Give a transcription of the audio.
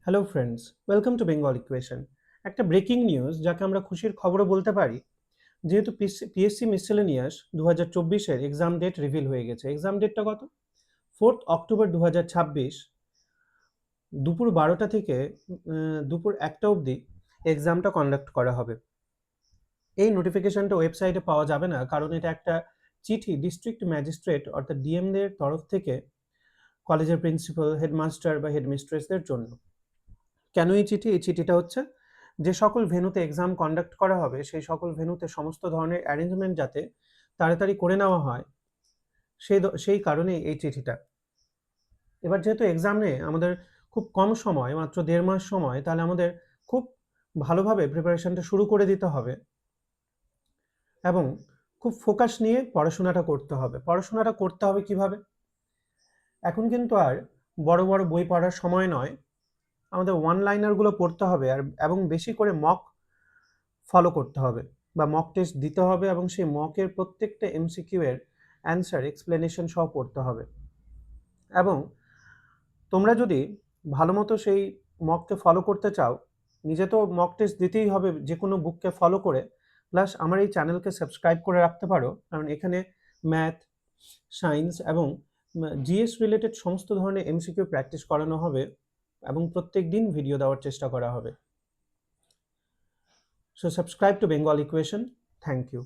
Hello friends, welcome to Bengal Equation. একটা breaking news যাকে আমরা খুশির খবরও বলতে পারি। যেহেতু পিএসসি মিসেলেনিয়াস 2024-এর এক্সাম ডেট রিভিল হয়ে গেছে। এক্সাম ডেটটা কত? 4th অক্টোবর 2026 দুপুর 12টা থেকে দুপুর 1টা অবধি এক্সামটা কন্ডাক্ট করা হবে। এই নোটিফিকেশনটা ওয়েবসাইটে পাওয়া যাবে না, কারণ এটা একটা চিঠি ডিস্ট্রিক্ট ম্যাজিস্ট্রেট অর্থাৎ ডিএমদের তরফ থেকে কলেজের প্রিন্সিপাল, হেডমাস্টার বা হেডমিস্ট্রেসদের জন্য। কেন এই চিঠি? এই চিঠিটা হচ্ছে যে সকল ভেন্যুতে এক্সাম কন্ডাক্ট করা হবে সেই সকল ভেন্যুতে সমস্ত ধরনের অ্যারেঞ্জমেন্ট যাতে তাড়াতাড়ি করে নেওয়া হয়, সেই কারণেই এই চিঠিটা। এবার যেহেতু এক্সামে আমাদের খুব কম সময়, মাত্র 1.5 মাস সময়, তাহলে আমাদের খুব ভালোভাবে প্রিপারেশনটা শুরু করে দিতে হবে এবং খুব ফোকাস নিয়ে পড়াশোনাটা করতে হবে। পড়াশোনাটা করতে হবে কিভাবে? এখন কিন্তু আর বড় বড় বই পড়ার সময় নয়। আমাদের ওয়ান লাইনারগুলো পড়তে হবে এবং বেশি করে মক ফলো করতে হবে বা মক টেস্ট দিতে হবে, এবং সেই মকের প্রত্যেকটা এমসিকিউ এর অ্যান্সার এক্সপ্লেনেশন সহ পড়তে হবে। এবং তোমরা যদি ভালো মতো সেই মককে ফলো করতে চাও, নিজে তো মক টেস্ট দিতেই হবে যে কোনো বুককে ফলো করে, প্লাস আমার এই চ্যানেলকে সাবস্ক্রাইব করে রাখতে পারো, কারণ এখানে ম্যাথ, সায়েন্স এবং জিএস রিলেটেড সমস্ত ধরনের এমসিকিউ প্র্যাকটিস করানো হবে এবং প্রত্যেক দিন ভিডিও দেওয়ার চেষ্টা করা হবে। So subscribe to Bengal Equation. Thank you.